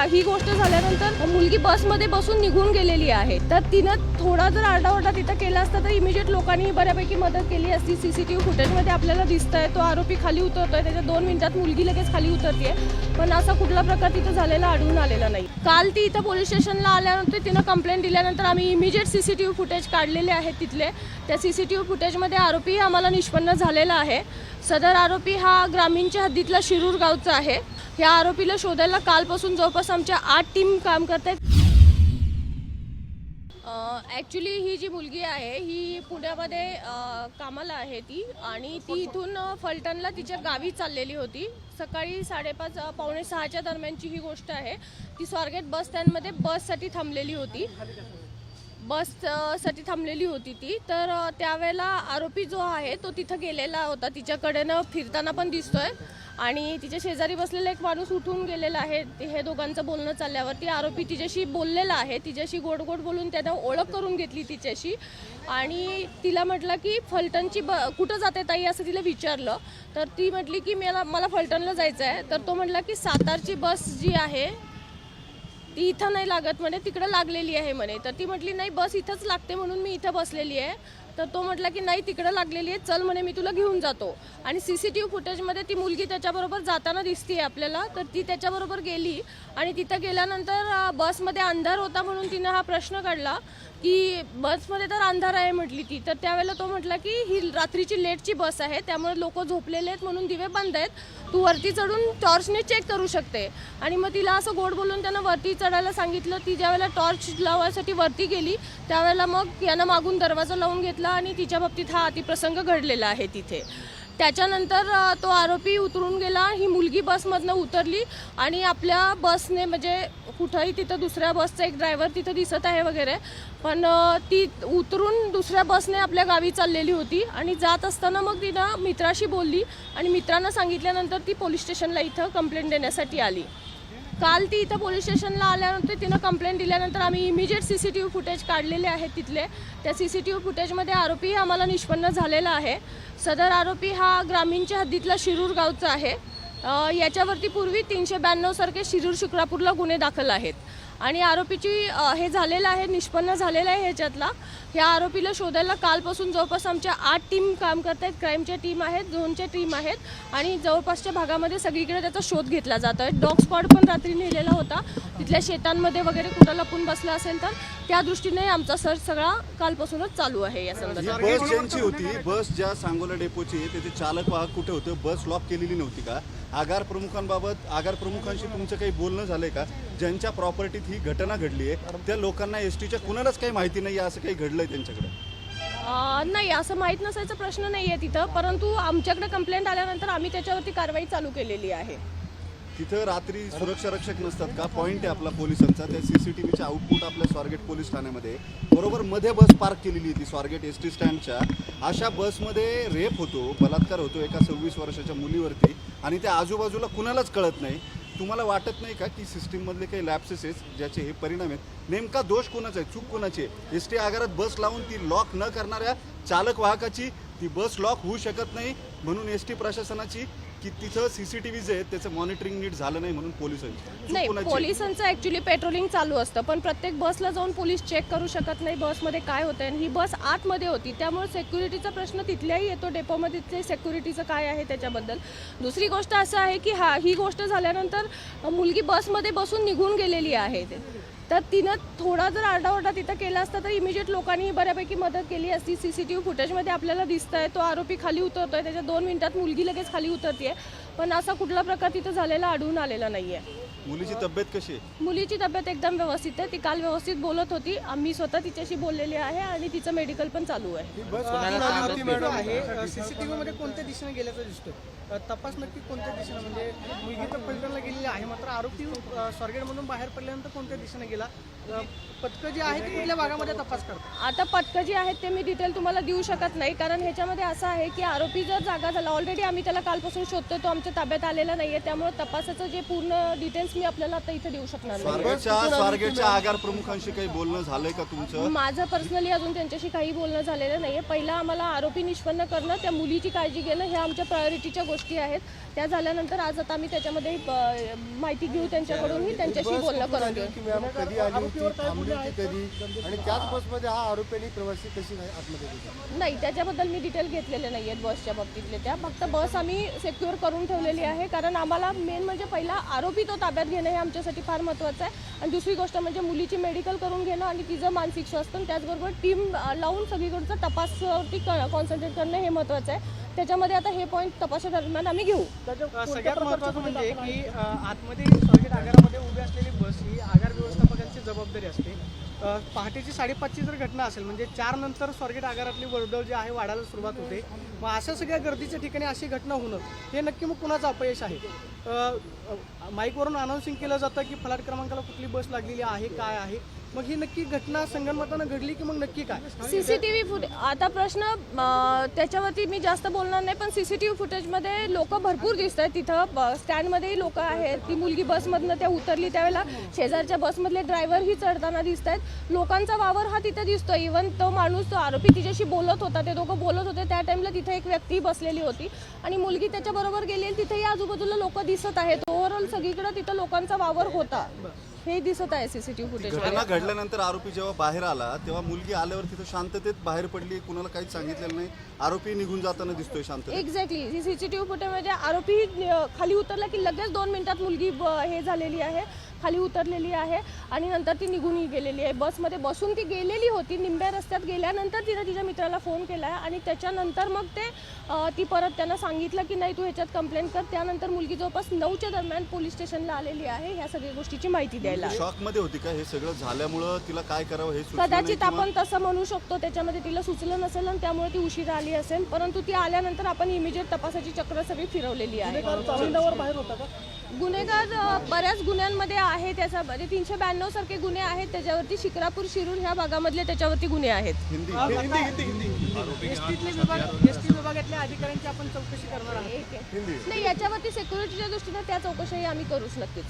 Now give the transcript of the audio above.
ही गोष्ट झाल्यानंतर मुलगी बसमध्ये बसून निघून गेलेली आहे. तर तिनं थोडा जर आरडाओरडा तिथं केला असता तर इमिजिएट लोकांनी बऱ्यापैकी मदत केली असती. सीसीटीव्ही फुटेजमध्ये आपल्याला दिसतंय तो आरोपी खाली उतरतोय, त्याच्या 2 मिनिटात मुलगी लगेच खाली उतरते. पण असा कुठला प्रकार तिथं झालेला आढळून आलेला नाही. काल ती इथं पोलीस स्टेशनला आल्यानंतर तिनं कंप्लेंट दिल्यानंतर आम्ही इमिजिएट सीसीटीव्ही फुटेज काढलेले आहेत तिथले. त्या सीसीटीव्ही फुटेजमध्ये आरोपी आम्हाला निष्पन्न झालेला आहे. सदर आरोपी हा ग्रामीणच्या हद्दीतला शिरूर गावचा आहे. या आरोपीला शोधायला कालपासून जवळपास आमच्या 8 टीम काम करत आहेत. ॲक्च्युली ही जी मुलगी आहे ही पुण्यामध्ये कामाला आहे ती, आणि ती इथून फलटणला तिच्या गावी चाललेली होती. सकाळी 5:30 पावणे 6च्या दरम्यानची ही गोष्ट आहे. ती स्वारगेट बस स्टँडमध्ये बससाठी थांबलेली होती. ती तर त्यावेळेला आरोपी जो आहे तो तिथं गेलेला होता. तिच्याकडेनं फिरताना पण दिसतोय, आणि तिच्या शेजारी बसलेला एक माणूस उठून गेलेला आहे. हे दोघांचं बोलणं चालल्यावरती आरोपी तिच्याशी बोललेला आहे. तिच्याशी गोड गोड बोलून त्यानं ओळख करून घेतली तिच्याशी, आणि तिला म्हटलं की फलटणची कुठं जाते ताई असं तिला विचारलं. तर ती म्हटली की मला फलटणला जायचं आहे. तर तो म्हटला की सातारची बस जी आहे ती इथं नाही लागत म्हणे, तिकडं लागलेली आहे म्हणे. तर ती म्हटली नाही, बस इथंच लागते म्हणून मी इथं बसलेली आहे. तर तो म्हटला की नाही, तिकडं लागलेली आहे, चल म्हणे मी तुला घेऊन जातो. आणि सीसीटीव्ही फुटेजमध्ये ती मुलगी त्याच्याबरोबर जाताना दिसते आपल्याला. तर ती त्याच्याबरोबर गेली, आणि तिथं गेल्यानंतर बसमध्ये अंधार होता म्हणून तिनं हा प्रश्न काढला की बसमध्ये तर अंधार आहे म्हटली ती. तर त्यावेळेला तो म्हटला की ही रात्रीची लेटची बस आहे, त्यामुळे लोक झोपलेले आहेत म्हणून दिवे बंद आहेत, तू वरती चढून टॉर्चने चेक करू शकते. आणि मग तिला असं गोड बोलून त्यानं वरती चढायला सांगितलं. ती ज्यावेळेला टॉर्च लावायसाठी वरती गेली त्यावेळेला मग यानं मागून दरवाजा लावून घेतला, आणि तिच्या बाबतीत हा अतिप्रसंग घडलेला आहे तिथे. त्याच्यानंतर तो आरोपी उतरून गेला. ही मुलगी बसमधनं उतरली, आणि आपल्या बसने म्हणजे कुठंही तिथं दुसऱ्या बसचा एक ड्रायव्हर तिथं दिसत आहे वगैरे, पण ती उतरून दुसऱ्या बसने आपल्या गावी चाललेली होती. आणि जात असताना मग तिनं मित्राशी बोलली, आणि मित्रांना सांगितल्यानंतर ती पोलीस स्टेशनला इथं कंप्लेंट देण्यासाठी आली. काल ती इथं पोलीस स्टेशनला आल्यानंतर तिनं कंप्लेंट दिल्यानंतर आम्ही इमिजिएट सीसीटीव्ही फुटेज काढलेले आहेत तिथले. त्या सीसीटीव्ही फुटेजमध्ये आरोपी आम्हाला निष्पन्न झालेला आहे. सदर आरोपी हा ग्रामीणच्या हद्दीतला शिरूर गावचा आहे. याच्यावरती पूर्वी 392 सारखे शिरूर शिक्रापूरला गुन्हे दाखल आहेत, आणि आरोपीची हे झालेलं आहे, निष्पन्न झालेलं आहे ह्याच्यातला. ह्या आरोपीला शोधायला कालपासून जवळपास आमच्या 8 टीम काम करत आहेत. क्राईमच्या टीम आहेत, झोनच्या टीम आहेत, आणि जवळपासच्या भागामध्ये सगळीकडे त्याचा शोध घेतला जातो आहे. डॉग स्क्वॉड पण रात्री नेलेला होता. तिथल्या शेतांमध्ये वगैरे कुठं लपून बसला असेल तर त्या दृष्टीने आमचा सर्च सगळा कालपासूनच चालू आहे. या संदर्भात बस ज्यांची होती, बस ज्या सांगोला डेपोची त्याचे चालक वाहक कुठे होते, बस लॉक केलेली नव्हती का? आगार प्रमुखांशी तुमचं काही बोलणं झालंय का? ज्यांच्या प्रॉपर्टीत ही घटना घडली आहे त्या लोकांना एसटीच्या कुणालाच काही माहिती नाही असं काही घडलंय त्यांच्याकडे? नाही, असं माहीत नसायचा प्रश्न नाही आहे तिथं, परंतु आमच्याकडे कंप्लेंट आल्यानंतर आम्ही त्याच्यावरती कारवाई चालू केलेली आहे. तिथं रात्री सुरक्षा रक्षक नसतात का? पॉईंट आहे आपला पोलिसांचा. त्या सीसीटीव्हीचा आउटपुट आपल्या स्वारगेट पोलीस ठाण्यामध्ये बरोबर मध्ये बस पार्क केलेली होती स्वारगेट एसटी स्टँडच्या. अशा बसमध्ये रेप होतो, बलात्कार होतो एका 26 वर्षाच्या मुलीवरती, आणि त्या आजूबाजूला कुणालाच कळत नाही. तुम्हाला वाटत नाही का की सिस्टीममधले काही लॅप्सेस ज्याचे हे परिणाम आहेत? नेमका दोष कोणाचा आहे, चूक कोणाची आहे? एस टी आगारात बस लावून ती लॉक न करणाऱ्या चालक वाहकाची, ती बस लॉक होऊ शकत नाही म्हणून एस टी प्रशासनाची, की तिथं सीसीटीव्ही जे आहेत त्याचं मॉनिटरिंग नीट झालं नाही म्हणून पोलिसांची? नाही, पोलिसांचं ॲक्च्युली पेट्रोलिंग चालू असतं, पण प्रत्येक बसला जाऊन पोलीस चेक करू शकत नाही बसमध्ये काय होतं आहे. आणि ही बस आतमध्ये होती, त्यामुळे सेक्युरिटीचा प्रश्न तिथल्याही येतो. डेपोमध्ये सेक्युरिटीचं काय आहे त्याच्याबद्दल. दुसरी गोष्ट असं आहे की ही गोष्ट झाल्यानंतर मुलगी बसमध्ये बसून निघून गेलेली आहे. तर तिनं थोडा जर आरडाओरडा तिथं केला असता तर इमिजिएट लोकांनी बऱ्यापैकी मदत केली असती. सीसीटीव्ही फुटेजमध्ये आपल्याला दिसतंय तो आरोपी खाली उतरतोय, त्याच्या 2 मिनिटात मुलगी लगेच खाली उतरते. पण असा कुठला प्रकार तिथं झालेला आढळून आलेला नाही आहे. मुलीची तब्येत कशी आहे? मुलीची तब्येत एकदम व्यवस्थित आहे. ती काल व्यवस्थित बोलत होती, आम्ही स्वतः तिच्याशी बोललेले आहे, आणि तिचं मेडिकल पण चालू आहे. सीसीटीव्ही मध्ये कोणत्या दिशेने गेल्याचं दिसतोय? तपास नक्की कोणत्या दिशेने, म्हणजे मुलगी तर फलटणला गेलेली आहे, मात्र आरोपी स्वारगेटमधून बाहेर पडल्यानंतर कोणत्या दिशेने गेला? पथकं जी आहेत ती कुठल्या भागामध्ये तपास करतात? आता पथकं जी आहेत ते मी डिटेल तुम्हाला देऊ शकत नाही, कारण ह्याच्यामध्ये असं आहे की आरोपी जर जागा झाला, ऑलरेडी आम्ही त्याला कालपासून शोधतोय, तो आमच्या ताब्यात आलेला नाहीये. त्यामुळे तपासाचं जे पूर्ण डिटेल्स मी आपल्याला आता इथे देऊ शकणार नाही. स्वारगेटच्या आगार प्रमुखांशी काही बोलणं झालंय का तुमचं? माझं पर्सनली अजून त्यांच्याशी काही बोलणं झालेलं नाहीये. पहिला आम्हाला आरोपी निष्पन्न करणं, त्या मुलीची काळजी घेणं ह्या आमच्या प्रायोरिटीच्या गोष्टी गोष्टी आहेत त्या झाल्यानंतर आज आता आम्ही त्याच्यामध्ये माहिती घेऊ त्यांच्याकडूनही त्यांच्याशी बोलणं करून घेऊ. की मॅम कधी आली होती, थांबली होती कधी, आणि त्याच बसमध्ये हा आरोपी आणि प्रवासी कशी काय आतमध्ये गेले? नाही, त्याच्याबद्दल मी डिटेल घेतलेले नाही आहेत बसच्या बाबतीतले. त्या फक्त बस आम्ही सिक्युअर करून ठेवलेली आहे, कारण आम्हाला मेन म्हणजे पहिला आरोपी तो ताब्यात घेणं हे आमच्यासाठी फार महत्त्वाचं आहे. आणि दुसरी गोष्ट म्हणजे मुलीची मेडिकल करून घेणं आणि तिचं मानसिक स्वास्थ्य, त्याचबरोबर टीम लावून सगळीकडचा तपासावरती कॉन्सन्ट्रेट करणं हे महत्त्वाचं आहे. त्याच्यामध्ये आता हे पॉईंट तपासादरम्यान आम्ही घेऊ. सगळ्यात महत्त्वाचं म्हणजे की आतमध्ये स्वारगेट आगारामध्ये उभी असलेली बस ही आगार व्यवस्थापकांची जबाबदारी असते. पहाटेची 5:30ची जर घटना असेल म्हणजे 4 नंतर स्वारगेट आगारातली वर्दळ जी आहे वाढायला सुरुवात होते. मग अशा सगळ्या गर्दीच्या ठिकाणी अशी घटना होणं हे नक्की मग कुणाचं अपयश आहे? माईकवरून अनाऊन्सिंग केलं जातं की फलाट क्रमांकाला कुठली बस लागलेली आहे, काय आहे, मग ही नक्की घटना संगनमतानं घडली की मग नक्की काय? सीसीटीव्ही फुटेज आता प्रश्न त्याच्यावरती मी जास्त बोलणार नाही, पण सीसीटीव्ही फुटेजमध्ये लोक भरपूर दिसत आहेत. तिथं स्टँडमध्येही लोक आहेत. ती मुलगी बसमधनं त्या उतरली त्यावेळेला शेजारच्या बसमधले ड्रायव्हरही चढताना दिसत आहेत. लोकांचा वावर हा तिथे दिसतो. इव्हन तो माणूस, तो आरोपी तिच्याशी बोलत होता, ते दोघं बोलत होते त्या टाइमला तिथे एक व्यक्ती बसलेली होती आणि मुलगी त्याच्याबरोबर गेलेली. तिथेही आजूबाजूला लोक दिसत आहेत. ओव्हरऑल सगळीकडे तिथं लोकांचा वावर होता हे दिसत आहे सीसीटीव्ही फुटेज. घटना घडल्यानंतर आरोपी जेव्हा बाहेर आला तेव्हा मुलगी आल्यावर तिथं शांततेत बाहेर पडली, कुणाला काहीच सांगितलेलं नाही. आरोपी निघून जाताना दिसतोय शांततेत. एक्झॅक्टली, ही सीसीटीव्ही फुटेजमध्ये आरोपी खाली उतरला की लगेच 2 मिनिटात मुलगी हे झालेली आहे, खाली उतरलेली आहे आणि नंतर ती निघूनही गेलेली आहे. बसमध्ये बसून ती गेलेली होती. निंब्या रस्त्यात गेल्यानंतर तिने तिच्या मित्राला फोन केला आहे आणि त्याच्यानंतर मग ती परत त्यांना सांगितलं की नाही तू ह्याच्यात कंप्लेंट कर. त्यानंतर मुलगी जवळपास 9च्या दरम्यान पोलीस स्टेशनला आलेली आहे ह्या सगळ्या गोष्टीची माहिती द्यायला. शॉक मध्ये होती का हे सगळं झाल्यामुळं? तिला काय करावं हे सुचलं नाही कदाचित किंवा- आपण तसं म्हणू शकतो. त्याच्यामध्ये तिला सुचलं नसेल आणि त्यामुळे ती उशिरा आली असेल, परंतु ती आल्यानंतर आपण इमिजिएट तपासाची चक्र सगळी फिरवलेली आहे. गुन्हेगार बऱ्याच गुन्ह्यांमध्ये आहे. त्याच्यामध्ये 392 सारखे गुन्हे आहेत. त्याच्यावरती शिक्रापूर, शिरूर ह्या भागामधले त्याच्यावरती गुन्हे आहेत. एसटी विभागातल्या अधिकाऱ्यांची आपण चौकशी करणार आहोत. नाही, याच्यावरती सिक्युरिटीच्या दृष्टीने त्या चौकशाही आम्ही करूच नक्कीच.